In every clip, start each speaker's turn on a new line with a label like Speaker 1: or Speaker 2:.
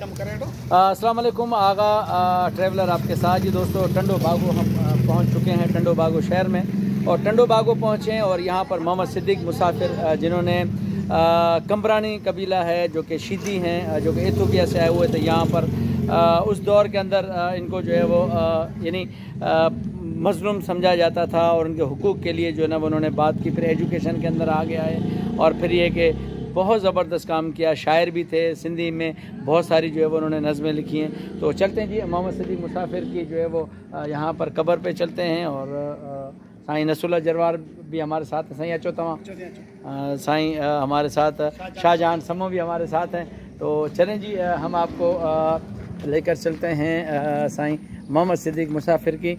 Speaker 1: अस्सलाम वालेकुम आगा ट्रैवलर आपके साथ। जी दोस्तों, टंडो बागो हम पहुंच चुके हैं, टंडो बागो शहर में। और टंडो बागो पहुंचे हैं और यहाँ पर मोहम्मद सिद्दीक मुसाफिर जिन्होंने कम्बरानी कबीला है जो कि शीदी हैं, जो कि इथियोपिया से आए हुए थे यहाँ पर। उस दौर के अंदर इनको जो है वो यानी मजलूम समझा जाता था और उनके हुकूक के लिए जो है ना उन्होंने बात की। फिर एजुकेशन के अंदर आगे आए और फिर ये कि बहुत ज़बरदस्त काम किया। शायर भी थे, सिंधी में बहुत सारी जो है वो उन्होंने नज़में लिखी हैं। तो चलते हैं जी, मोहम्मद सिद्दीक मुसाफिर की जो है वो यहाँ पर कब्र पे चलते हैं। और साईं नसरुल्लाह जरवार भी हमारे साथ हैं। साईं अचो तमाम साईं हमारे साथ, शाहजहान समो भी हमारे साथ हैं। तो चलें जी, हम आपको लेकर चलते हैं साईं मोहम्मद सिद्दीक मुसाफिर की।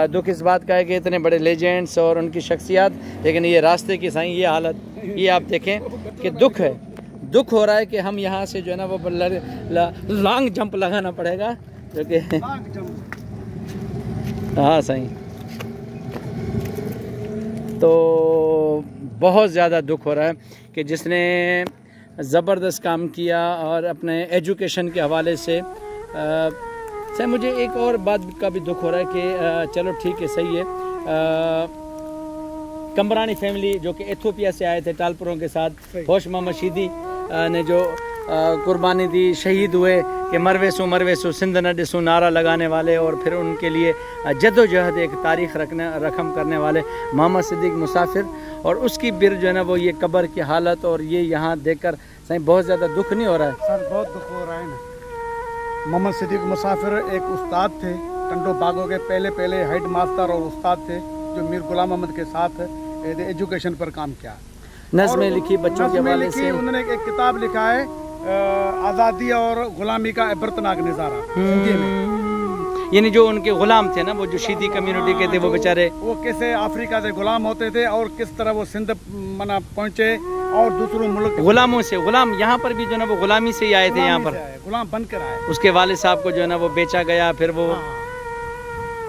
Speaker 1: दुख इस बात का है कि इतने बड़े लेजेंड्स और उनकी शख्सियत, लेकिन ये रास्ते की साईं ये हालत, ये आप देखें कि दुख है, दुख हो रहा है कि हम यहाँ से जो है ना वो लॉन्ग जंप लगाना पड़ेगा, जो कि हाँ साईं। तो बहुत ज़्यादा दुख हो रहा है कि जिसने ज़बरदस्त काम किया और अपने एजुकेशन के हवाले से सर मुझे एक और बात का भी दुख हो रहा है कि चलो ठीक है सही है, कम्बरानी फैमिली जो कि इथियोपिया से आए थे टालपुरों के साथ, होश मोहम्मद शीदी ने जो कुर्बानी दी, शहीद हुए कि मरवेसु सिंध न डिसू नारा लगाने वाले, और फिर उनके लिए जद्दोजहद एक तारीख़ रकम करने वाले मोहम्मद सिद्दीक मुसाफिर। और उसकी बिर जो है ना वो ये कब्र की हालत और ये यहाँ देखकर सही बहुत ज़्यादा दुख नहीं हो रहा है
Speaker 2: सर? बहुत दुख हो रहा है ना। मोहम्मद सिद्दीक मुसाफिर एक उस्ताद थे, टंडो बागो के पहले हेड मास्टर और उस्ताद थे, जो मीर गुलाम अहमद के साथ एजुकेशन पर काम किया,
Speaker 1: नज़में लिखी बच्चों के हवाले से।
Speaker 2: उन्होंने एक किताब लिखा है आज़ादी और गुलामी का इबरतनाक नज़ारा हिंदी में।
Speaker 1: यानी जो उनके गुलाम थे ना, वो जो शीदी कम्युनिटी के थे, वो बेचारे
Speaker 2: वो कैसे अफ्रीका से गुलाम होते थे और किस तरह वो सिंध मना पहुँचे और दूसरों मुल्क
Speaker 1: गुलामों से, गुलाम यहाँ पर भी जो ना वो गुलामी से ही आए थे, यहाँ पर
Speaker 2: गुलाम बन कर आए।
Speaker 1: उसके वालिद साहब को जो है ना वो बेचा गया, फिर वो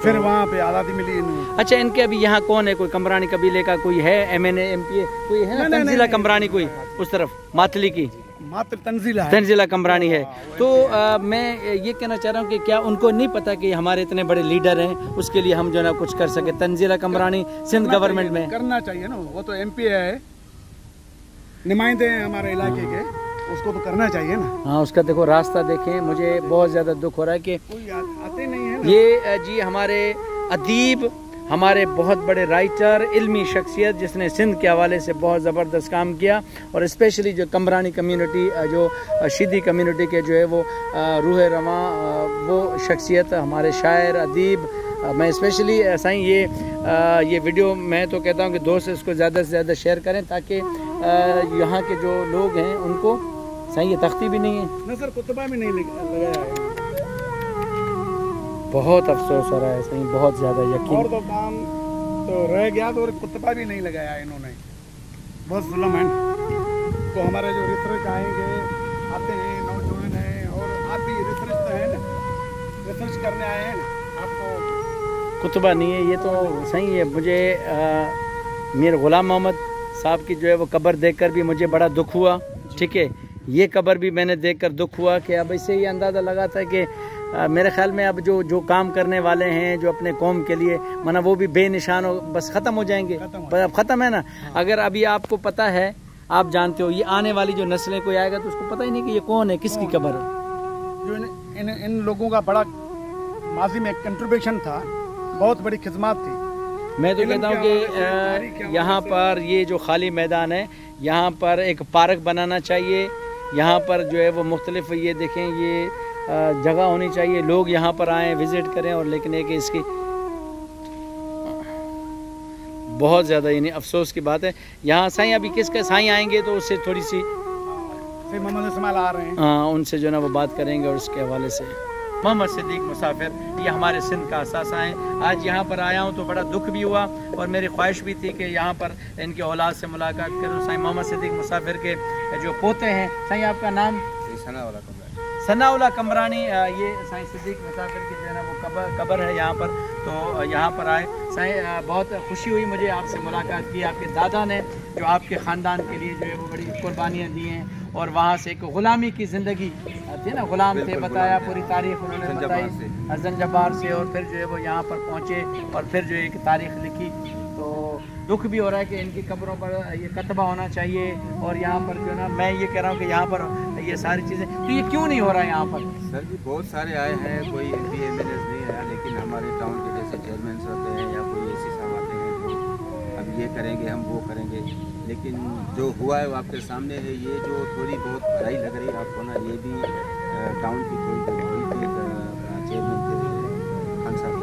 Speaker 2: फिर वहाँ पे आज़ादी मिली।
Speaker 1: अच्छा, इनके अभी यहाँ कौन है? कोई कम्बरानी कबीले का कोई है MNA MPA कोई है ना? तंजीला कम्बरानी कोई उस तरफ मातली की
Speaker 2: मात्र
Speaker 1: तंजीला कम्बरानी है। तो मैं ये कहना चाह रहा हूँ कि क्या उनको नहीं पता कि हमारे इतने बड़े लीडर हैं, उसके लिए हम जो है ना कुछ कर सके? तंजीला कम्बरानी सिंध गवर्नमेंट में
Speaker 2: करना चाहिए ना, वो तो MP है, नुमाइंदे हैं हमारे इलाके के, उसको तो करना चाहिए ना।
Speaker 1: हाँ, उसका देखो रास्ता देखें। मुझे बहुत ज़्यादा दुख हो रहा है कि
Speaker 2: कोई आते नहीं है ना।
Speaker 1: ये जी हमारे अदीब, हमारे बहुत बड़े राइटर, इल्मी शख्सियत जिसने सिंध के हवाले से बहुत ज़बरदस्त काम किया, और स्पेशली जो कम्बरानी कम्युनिटी, जो शीदी कम्युनिटी के जो है वो रूह रवां वो शख्सियत, हमारे शायर अदीब। मैं स्पेशली साईं ये वीडियो मैं तो कहता हूँ कि दोस्त इसको ज़्यादा से ज़्यादा शेयर करें, ताकि यहाँ के जो लोग हैं उनको साईं ये तख्ती भी नहीं है
Speaker 2: ना सर, कुतबा भी नहीं लगाया है।
Speaker 1: बहुत अफसोस हो रहा है सही, बहुत ज़्यादा यकीन।
Speaker 2: और तो काम तो रह गया, तो कुतबा भी नहीं लगाया इन्होंने, बहुत जुल्म है। तो हमारे जो रिसर्च आएंगे आते हैं, नौजवान हैं, और आप भी रिसर्च है ना, रिसर्च करने आए हैं ना, आपको
Speaker 1: कुतबा नहीं है ये तो सही है। मुझे मीर गुलाम मोहम्मद साहब की जो है वो कब्र देखकर भी मुझे बड़ा दुख हुआ। ठीक है, ये कब्र भी मैंने देखकर दुख हुआ कि अब इससे ये अंदाज़ा लगा था कि मेरे ख्याल में अब जो काम करने वाले हैं जो अपने कौम के लिए, माना वो भी बेनिशान हो, बस ख़त्म हो जाएंगे। अब ख़त्म है ना। अगर अभी आपको पता है, आप जानते हो, ये आने वाली जो नस्लें कोई आएगा तो उसको पता ही नहीं कि ये कौन है, किसकी कब्र है।
Speaker 2: जो इन लोगों का बड़ा माजी में कंट्रीब्यूशन था, बहुत बड़ी खिदमत थी।
Speaker 1: मैं तो कहता हूँ कि यहाँ पर ये जो खाली मैदान है, यहाँ पर एक पार्क बनाना चाहिए। यहाँ पर जो है वो मुख्तलिफ, ये देखें, ये जगह होनी चाहिए, लोग यहाँ पर आएँ, विज़िट करें। और लेकिन एक इसकी बहुत ज़्यादा यानी अफसोस की बात है। यहाँ साईं अभी किसके साईं आएंगे तो उससे थोड़ी सी
Speaker 2: मोहम्मद इस्माइल आ रहे हैं,
Speaker 1: हाँ, उनसे जो है ना वो बात करेंगे। और उसके हवाले से मोहम्मद सिद्दीक मुसाफिर ये हमारे सिंध का असासा हैं। आज यहाँ पर आया हूँ तो बड़ा दुख भी हुआ, और मेरी ख्वाहिश भी थी कि यहाँ पर इनके औलाद से मुलाकात करूँ। साईं मोहम्मद सिद्दीक मुसाफिर के जो पोते हैं। साईं आपका नाम? सनाउल्लाह कमरानी, ये साईं सिद्दीक मुसाफिर की जो है ना वो कब्र है यहाँ पर। तो यहाँ पर आए साईं, बहुत खुशी हुई मुझे आपसे मुलाकात की। आपके दादा ने जो आपके ख़ानदान के लिए जो है वो बड़ी कुर्बानियाँ दी हैं, और वहाँ से एक ग़ुलामी की ज़िंदगी थी ना, ग़ुलाम थे, बताया पूरी तारीख़ उन्होंने बताई ज़ंजबार से, और फिर जो है वो यहाँ पर पहुँचे और फिर जो एक तारीख़ लिखी। तो दुख भी हो रहा है कि इनकी कब्रों पर ये कतबा होना चाहिए, और यहाँ पर जो ना मैं ये कह रहा हूँ कि यहाँ पर ये सारी चीज़ें, तो ये क्यों नहीं हो रहा है यहाँ पर?
Speaker 3: सर जी बहुत सारे आए हैं, कोई MP MLA नहीं आया, लेकिन हमारे टाउन के जैसे चेयरमैन होते हैं या कोई ऐसी साहब आते हैं जो अब ये करेंगे हम वो करेंगे, लेकिन जो हुआ है वो आपके सामने है। ये जो थोड़ी बहुत भलाई लग रही है आपको ना, ये भी टाउन की थोड़ी चेयरमैन थे खान साहब,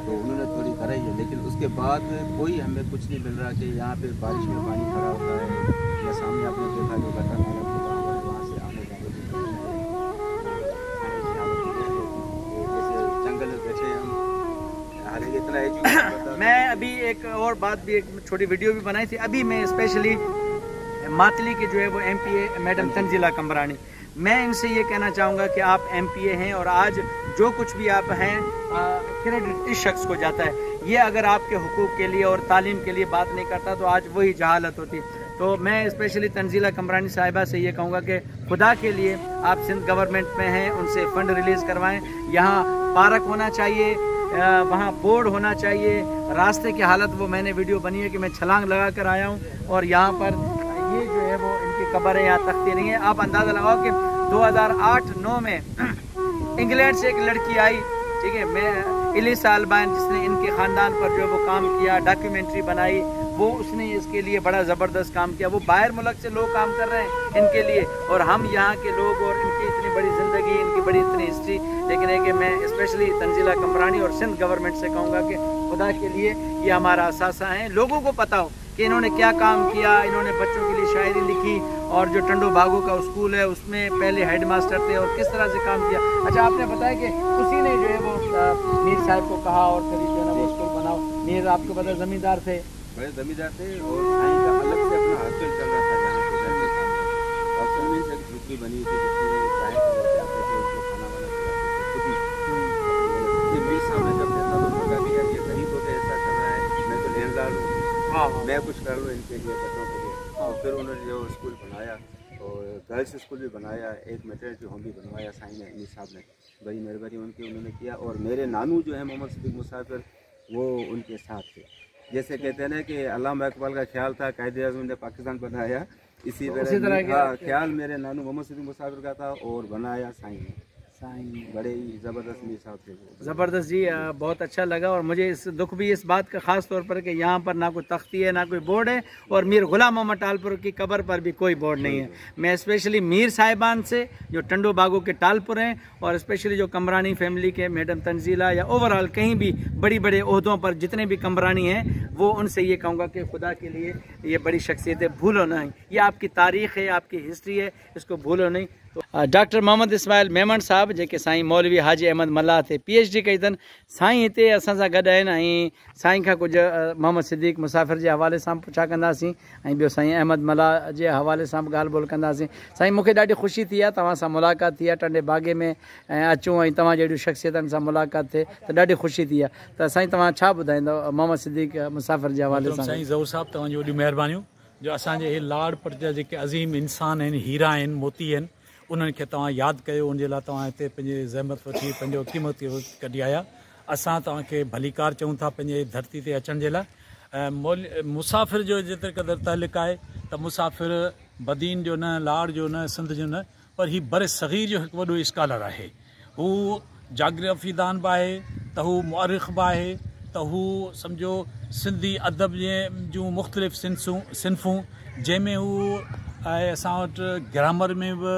Speaker 3: तो उन्होंने थोड़ी कराई है, लेकिन उसके बाद कोई हमें कुछ नहीं मिल रहा कि यहाँ पे बारिश में पानी खड़ा होता है, या सामने आपने देखा जो गटर नाला वहाँ से आने जाने जैसे जंगल में बैठे हम, हालांकि इतना एजुकेशन।
Speaker 1: मैं अभी एक और बात भी, एक छोटी वीडियो भी बनाई थी अभी, मैं स्पेशली मातली के जो है वो MPA मैडम तंजीला कमरानी, मैं इनसे ये कहना चाहूँगा कि आप MPA हैं, और आज जो कुछ भी आप हैं क्रेडिट इस शख्स को जाता है। ये अगर आपके हुकूक के लिए और तालीम के लिए बात नहीं करता तो आज वही जहालत होती। तो मैं स्पेशली तंजीला कमरानी साहिबा से ये कहूँगा कि खुदा के लिए आप सिंध गवर्नमेंट में हैं, उनसे फ़ंड रिलीज़ करवाएं। यहाँ पार्क होना चाहिए, वहाँ बोर्ड होना चाहिए, रास्ते की हालत, वो मैंने वीडियो बनी है कि मैं छलांग लगा कर आया हूँ, और यहाँ पर ये जो है वो इनकी कब्र है, यहाँ तख्ती नहीं है। आप अंदाज़ा लगाओ कि 2008-9 में इंग्लैंड से एक लड़की आई, ठीक है, मैं इलिसा अल्बान, जिसने इनके ख़ानदान पर जो है वो काम किया, डॉक्यूमेंट्री बनाई, वो उसने इसके लिए बड़ा ज़बरदस्त काम किया। वो बाहर मुल्क से लोग काम कर रहे हैं इनके लिए, और हम यहाँ के लोग, और इनकी इतनी बड़ी ज़िंदगी, इनकी बड़ी इतनी हिस्ट्री। लेकिन है कि मैं स्पेशली तंजीला कमरानी और सिंध गवर्नमेंट से कहूँगा कि खुदा के लिए ये हमारा असासा है, लोगों को पता हो कि इन्होंने क्या काम किया। इन्होंने बच्चों के लिए शायरी लिखी, और जो टंडो बागो का स्कूल है उसमें पहले हेड मास्टर थे, और किस तरह से काम किया। अच्छा, आपने बताया कि उसी ने जो है वो मीर साहब को कहा और फिर जो है ना वो स्कूल बनाओ। मीर आपको पता ज़मींदार थे,
Speaker 3: बड़े जमींदार थे, और साईं का अलग से अपना हॉस्टल चल रहा था यहाँ पे घर के सामने। हॉस्टल में से एक झुग्गी बनी थी जिसमें गाय के लोग आते थे, उसको खाना वाना खिलाते थे खुद ही। मीर साहब ने जब देखा तो उन्होंने कहा कि ये गरीबों के ऐसा कर रहा है, मैं तो लेनदार हूँ, मैं कुछ कर लूँ इनके लिए, बच्चों के लिए। और फिर उन्होंने जो स्कूल बनाया, और गर्ल्स स्कूल भी बनाया, एक मैटरनिटी होम भी बनवाया साईं ने, मीर साहब ने, बड़ी मेहरबानी उनकी उन्होंने किया। और मेरे नानू जो है मोहम्मद सिद्दीक मुसाफिर, वो उनके साथ थे। जैसे कहते हैं ना कि अल्लामा इकबाल का ख्याल था, कायदे आज़म ने पाकिस्तान बनाया, इसी तरह ख्याल मेरे नानू मोहम्मद सिद्दीक मुसाफिर का था, और बनाया साईं ने। बड़े ही ज़बरदस्त मीर साहब थे,
Speaker 1: ज़बरदस्त जी। बहुत अच्छा लगा, और मुझे इस दुख भी इस बात का ख़ास तौर पर कि यहाँ पर ना कोई तख्ती है, ना कोई बोर्ड है, और मीर गुलाम मोहम्मद टालपुर की कब्र पर भी कोई बोर्ड नहीं है। मैं स्पेशली मीर साहिबान से जो टंडो बागो के टालपुर हैं, और स्पेशली जो कमरानी फैमिली के मैडम तंजीला, या ओवरऑल कहीं भी बड़ी बड़े ओहदों पर जितने भी कमरानी हैं, वो उनसे ये कहूँगा कि खुदा के लिए ये बड़ी शख्सियतें भूलो नहीं। ये आपकी तारीख़ है, आपकी हिस्ट्री है, इसको भूलो नहीं। डॉक्टर मोहम्मद इस्माइल मेमन साहब, जेके साईं मौलवी हाजी अहमद मल्ला थे, PhD कई अथनि, साईं हिते असां सां गॾु आहिनि, ऐं साईं खां कुझु मोहम्मद सिद्दीक मुसाफिर जे हवाले सां पुछा कंदासीं, ऐं ॿियो साईं अहमद मल्ला जे हवाले सां बि ॻाल्हि ॿोल कंदासीं। साईं, मूंखे ॾाढी ख़ुशी थी आहे तव्हां सां मुलाक़ात थी आहे, टंडे बागे में अचूं ऐं तव्हां जहिड़ियूं शख़्सियतनि सां मुलाक़ात थिए त ॾाढी ख़ुशी थी आहे। त साईं, तव्हां छा ॿुधाईंदव मोहम्मद सिद्दीक मुसाफिर जे हवाले सां?
Speaker 4: साईं ज़हूर साहब, तव्हांजी वॾी महिरबानियूं। जो असांजे हे लाड़पट जा जेके अज़ीम इंसान आहिनि, हीरा आहिनि, मोती आहिनि, उन्हनि खे तव्हां यादि कयो, उनजे लाइ तव्हां हिते पंहिंजे ज़हमत वठी पंहिंजो क़ीमती वक़्तु कढी आया। असां तव्हांखे भलीकार चऊं था पंहिंजे धरती ते अचण जे लाइ। मुसाफ़िर जो जेतिरे क़दुरु तालिक आहे त मुसाफ़िर बदीन जो न, लाड़ जो न, सिंध जो न, पर हीउ बर सग़ीर जो हिकु वॾो स्कॉलर आहे। हू जाग्राफ़ी दान बि आहे, त हू मुअर्रिख़ बि आहे, त हू सम्झो सिंधी अदब जूं मुख़्तलिफ़ सिन्फ़ूं जंहिंमें हू आहे, असां वटि ग्रामर में बि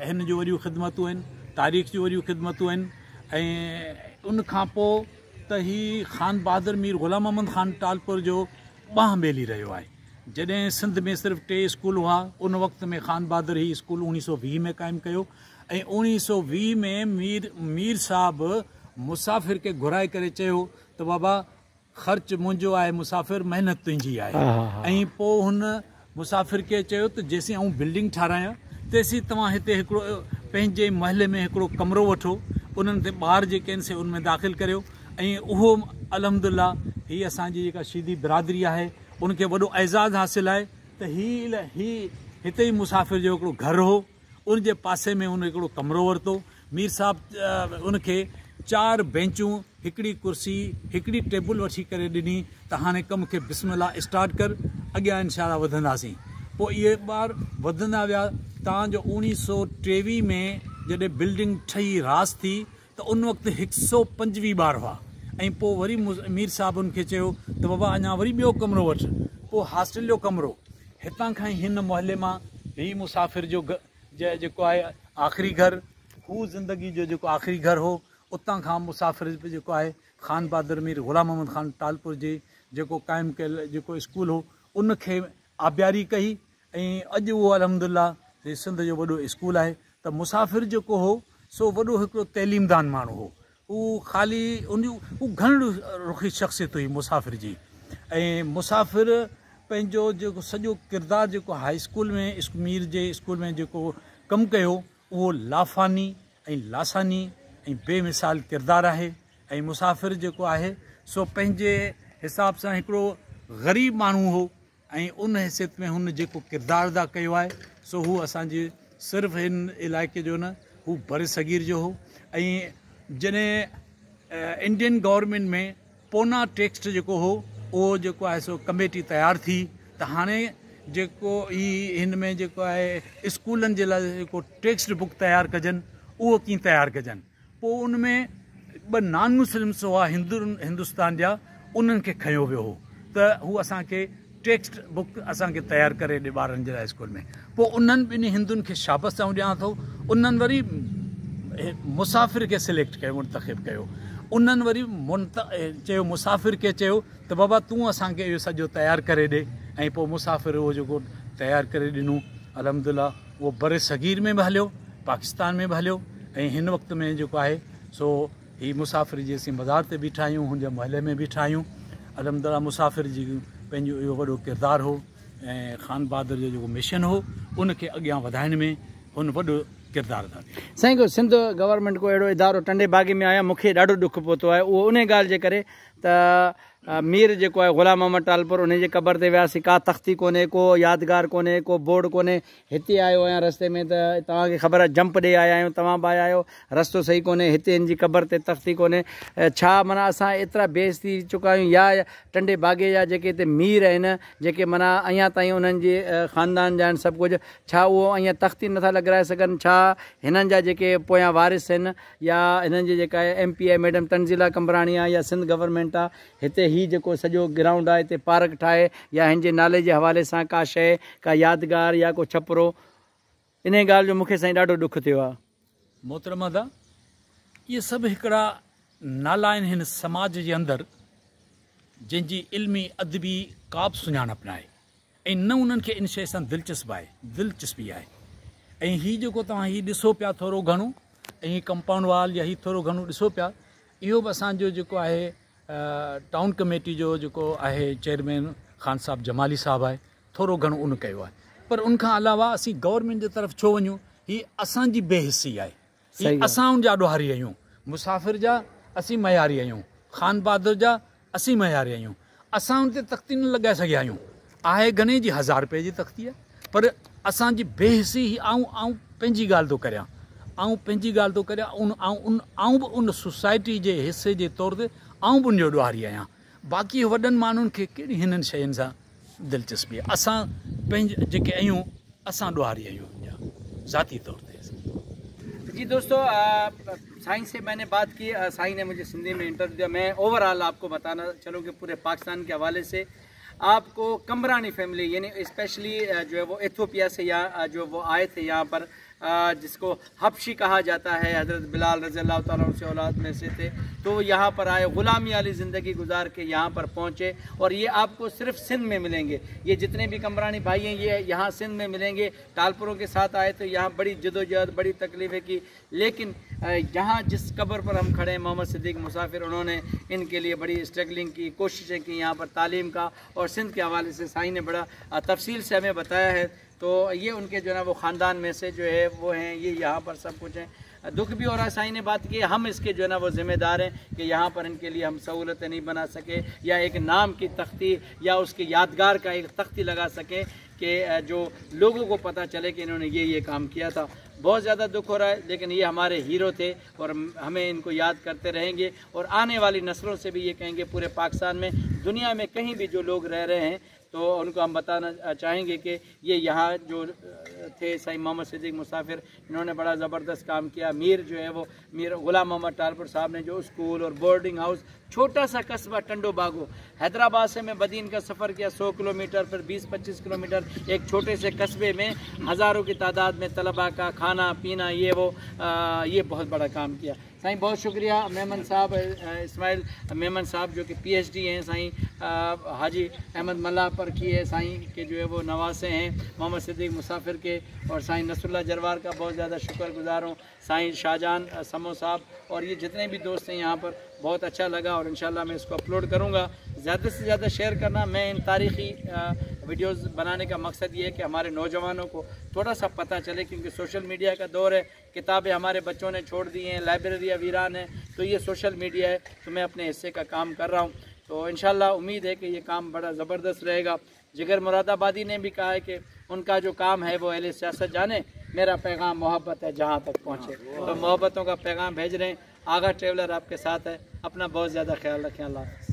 Speaker 4: हिन जूं वॾियूं ख़िदमतूं आहिनि, तारीख़ जूं वॾियूं ख़िदमतूं आहिनि। ऐं उन खां पोइ त हीउ ख़ान बहादुर मीर ग़ुलाम मोहम्मद ख़ान टालपुर जो ॿांह मेली रहियो आहे। जॾहिं सिंध में सिर्फ़ु 3 स्कूल हुआ, उन वक़्त में ख़ान बहादुर ही स्कूल 1920 में क़ाइमु कयो, ऐं 1920 में मीर साहब मुसाफ़िर खे घुराए करे चयो त बाबा ख़र्च मुंहिंजो आहे, मुसाफ़िर महिनत तुंहिंजी आहे। ऐं पोइ हुन मुसाफ़िर खे चयो त जेसीं आऊं बिल्डिंग ठारायां तेसीं तव्हां हिते हिकिड़ो पंहिंजे महले में हिकिड़ो कमिरो वठो, उन्हनि ते ॿार जेके आहिनि से उनमें दाख़िल करियो। ऐं उहो अल्हम्दुलिल्लाह हीअ असांजी जेका शीदी बिरादरी आहे उनखे वॾो एज़ाज़ु हासिलु आहे त ही हिते ई मुसाफ़िर जो हिकिड़ो घरु हो, उनजे पासे में उन हिकिड़ो कमिरो वरितो। मीर साहब उनखे 4 बेंचूं, हिकिड़ी कुर्सी, हिकिड़ी टेबल वठी करे ॾिनी त हाणे कम खे बिस्मिल्लाह स्टार्ट कर, अॻियां इंशाअल्लाह वधंदासीं। पोइ इहे ॿार वधंदा विया। तव्हांजो 1923 में जॾहिं बिल्डिंग ठही रास थी त उन वक़्तु 125 ॿार हुआ। ऐं पोइ वरी मीर साहब उनखे चयो त बाबा अञा वरी ॿियो कमिरो वठि। पोइ हॉस्टल जो कमिरो, हितां खां ई हिन मोहल्ले मां ही मुसाफ़िर जो जेको आहे आख़िरी घर, हू ज़िंदगी जो जेको आख़िरी घर हो, उतां खां मुसाफ़िर जेको आहे ख़ान बहादुर मीर ग़ुलाम मोहम्मद ख़ान टालपुर जे जेको क़ाइमु कयल जेको स्कूल हो उनखे आबियारी कई। ऐं अॼु उहो अल्हम्दुलिल्लाह सिंध जो वॾो स्कूल आहे। त मुसाफ़िर जेको हो सो वॾो हिकिड़ो तइलीमदान माण्हू हो। उहो ख़ाली हू घणो रुखी शख़्सियत हुई मुसाफ़िर जी। ऐं मुसाफ़िर पंहिंजो जेको सॼो किरदारु जेको हाई स्कूल में मीर जे स्कूल में जेको कमु कयो उहो लाफ़ानी ऐं लासानी ऐं बेमिसाल किरदारु आहे। ऐं मुसाफ़िर जेको आहे सो पंहिंजे हिसाब सां हिकिड़ो ग़रीब माण्हू हो ऐं उन हैसियत में हुन जेको किरदारु अदा कयो आहे सो हू असांजे सिर्फ़ु हिन इलाइक़े जो न, हू बर सगीर जो हो। ऐं जॾहिं इंडियन गवर्नमेंट में पोना टेक्स्ट जेको हो उहो जेको आहे सो कमेटी तयारु थी त हाणे जेको हिन में जेको आहे स्कूलनि जे लाइ जेको टेक्स्ट बुक तयारु कजनि उहो कीअं तयारु कजनि। पोइ उन में 2 नॉन मुस्लिम्स हुआ हिंदुस्तान जा, उन्हनि खे खयो वियो हो त हू असांखे टेक्स्ट बुक असांखे तयारु करे ॾे ॿारनि जे लाइ स्कूल में। पोइ उन्हनि ॿिन्ही हिंदुनि खे शाबस सां ॾियां थो। उन्हनि वरी मुसाफ़िर खे सिलेक्ट कयो, मुंतख़िब कयो। उन्हनि वरी चयो मुसाफ़िर खे चयो त बाबा तूं असांखे इहो सॼो तयारु करे ॾे। ऐं पोइ मुसाफ़िर उहो जेको तयारु करे ॾिनो अल्हम्दुलिल्लाह उहो बर सगीर में बि हलियो, पाकिस्तान में बि हलियो। ऐं हिन वक़्त में जेको आहे सो ही मुसाफ़िर जी असीं मज़ार ते बीठा आहियूं, हुनजे मोहल्ले में बीठा आहियूं। अल्हम्दुलिल्लाह मुसाफ़िर जी पंहिंजो इहो वॾो किरदारु हो ऐं ख़ान बहादुर जो जेको मिशन हो उनखे अॻियां वधाइण में हुन वॾो किरदारु अदा कयो।
Speaker 1: साईं को सिंध गवर्नमेंट को अहिड़ो इदारो टंडे बाग़े में आया, मूंखे ॾाढो ॾुखु पहुतो आहे उहो उन ॻाल्हि जे करे त मीर जेको आहे ग़ुलाम मोहम्मद टालपुर उन जे क़बर ते वियासीं, का तख़्ती कोन्हे, को यादगार कोन्हे, को बोर्ड कोन्हे। हिते आयो आहियां रस्ते में त तव्हांखे ख़बर आहे जंप ॾेई आया आहियूं, तव्हां बि आया आहियो, रस्तो सही कोन्हे, हिते हिन जी क़बर ते तख़्ती कोन्हे। छा माना असां एतिरा बेइज़ थी चुका आहियूं या टंडे बाग़े जा जेके हिते मीर आहिनि जेके माना अञा ताईं उन्हनि जे ख़ानदान जा आहिनि सभु कुझु, छा उहो अञा तख़्ती नथा लॻाराए सघनि? छा हिननि जा जेके पोयां वारिस आहिनि या हिननि जी जेका MP आहे मैडम तंज़ीला कमराणी आहे या सिंध गवर्नमेंट आहे, हिते ही जेको सॼो ग्राउंड आहे हिते पार्क ठाहे या हिन जे नाले जे हवाले सां का शइ, का यादगार या को छपरो, इन ॻाल्हि जो मूंखे साईं ॾाढो ॾुखु थियो आहे।
Speaker 4: मोहतरमा दा, इहे सभु हिकिड़ा नाला आहिनि हिन समाज जे अंदरि जंहिंजी इल्मी अदबी का बि सुञाणप न आहे ऐं न उन्हनि खे इन शइ सां दिलचस्पी आहे। ऐं हीउ जेको तव्हां हीउ ॾिसो पिया थोरो घणो, ऐं हीउ कंपाउंड वाल या हीउ थोरो घणो ॾिसो पिया, इहो बि असांजो जेको आहे टाउन कमेटी जो जेको आहे चेयरमैन ख़ान साहब जमाली साहब आहे, थोरो घणो उन कयो आहे। पर उनखां अलावा असीं गवर्नमेंट जे तरफ़ छो वञूं? हीअ असांजी बेहिसी आहे, हीअ असां उनजा ॾोहारी आहियूं। मुसाफ़िर जा असीं मयारी आहियूं, ख़ान बहादुर जा असीं मयारी आहियूं। असां उन ते तख़्ती न लॻाए सघिया आहियूं। आहे घणे जी 1000 रुपए जी तख़्ती आहे, पर असांजी बेहिसी आऊं पंहिंजी ॻाल्हि थो करियां, आऊं बि उन सोसाइटी जे हिसे जे तौर ते आऊं बि उनजो ॾोहारी आहियां। बाक़ी वॾनि माण्हुनि खे कहिड़ी हिननि शयुनि सां दिलचस्पी आहे? असां पंहिंजे जेके आहियूं असां ॾोहारी आहियूं ज़ाती तौर ते।
Speaker 1: जी दोस्तों, साईं से मैंने बात की, साईं ने मुझे सिंधी में इंटरव्यू दिया। मैं ओवरऑल आपको बताना चलूँ कि पूरे पाकिस्तान के हवाले से आपको कमरानी फैमिली यानी स्पेशली जो है वो इथियोपिया से या जो वो आए थे यहाँ पर, जिसको हबशी कहा जाता है, हज़रत बिलाल रज़ी अल्लाह तआला से औलाद में से थे, तो यहाँ पर आए, ग़ुलामी वाली ज़िंदगी गुजार के यहाँ पर पहुँचे। और ये आपको सिर्फ सिंध में मिलेंगे, ये जितने भी कमरानी भाई हैं ये यहाँ सिंध में मिलेंगे। टालपुरों के साथ आए तो यहाँ बड़ी जदोजहद, बड़ी तकलीफ़ें की, लेकिन यहाँ जिस कब्र पर हम खड़े हैं मोहम्मद सिद्दीक मुसाफिर, उन्होंने इनके लिए बड़ी स्ट्रगलिंग की, कोशिशें की यहाँ पर तालीम का। और सिंध के हवाले से साईं ने बड़ा तफसील से हमें बताया है। तो ये उनके जो है ना वो ख़ानदान में से जो है वो हैं, ये यहाँ पर सब कुछ हैं। दुख भी हो रहा है, साईं ने बात की, हम इसके जो है ना वो ज़िम्मेदार हैं कि यहाँ पर इनके लिए हम सहूलतें नहीं बना सके या एक नाम की तख्ती या उसके यादगार का एक तख्ती लगा सकें कि जो लोगों को पता चले कि इन्होंने ये काम किया था। बहुत ज़्यादा दुख हो रहा है, लेकिन ये हमारे हीरो थे और हमें इनको याद करते रहेंगे और आने वाली नस्लों से भी ये कहेंगे, पूरे पाकिस्तान में, दुनिया में कहीं भी जो लोग रह रहे हैं तो उनको हम बताना चाहेंगे कि ये यहाँ जो थे साईं मोहम्मद सिद्दीक मुसाफिर, इन्होंने बड़ा ज़बरदस्त काम किया। मीर जो है वो मीर गुलाम मोहम्मद टालपुर साहब ने जो स्कूल और बोर्डिंग हाउस, छोटा सा कस्बा टंडो बागो, हैदराबाद से मैं बदीन का सफ़र किया 100 किलोमीटर, फिर 20-25 किलोमीटर, एक छोटे से कस्बे में हज़ारों की तादाद में तलबा का खाना पीना ये बहुत बड़ा काम किया। साईं बहुत शुक्रिया मेमन साहब, इस्माइल मेमन साहब जो कि PhD हैं, साईं हाजी अहमद मल्ला पर किए, साईं के जो है वो नवासे हैं मोहम्मद सिद्दीक मुसाफिर के, और साईं नसरुल्लाह जरवार का बहुत ज़्यादा शुक्रगुजार हूँ, साईं शाहजहान समो साहब और ये जितने भी दोस्त हैं यहाँ पर। बहुत अच्छा लगा और इंशाल्लाह मैं इसको अपलोड करूँगा। ज़्यादा से ज़्यादा शेयर करना। मैं इन तारीख़ी वीडियोज़ बनाने का मकसद ये है कि हमारे नौजवानों को थोड़ा सा पता चले, क्योंकि सोशल मीडिया का दौर है, किताबें हमारे बच्चों ने छोड़ दी हैं, लाइब्रेरियाँ वीरान है, तो ये सोशल मीडिया है, तो मैं अपने हिस्से का काम कर रहा हूँ। तो इंशाल्लाह उम्मीद है कि ये काम बड़ा ज़बरदस्त रहेगा। जिगर मुरादाबादी ने भी कहा है कि उनका जो काम है वो अहले सियासत जाने, मेरा पैगाम मोहब्बत है जहाँ तक पहुँचे। तो मोहब्बतों का पैगाम भेज रहे हैं। आगा ट्रैवलर आपके साथ है। अपना बहुत ज़्यादा ख्याल रखें। अल्लाह हाफ़िज़।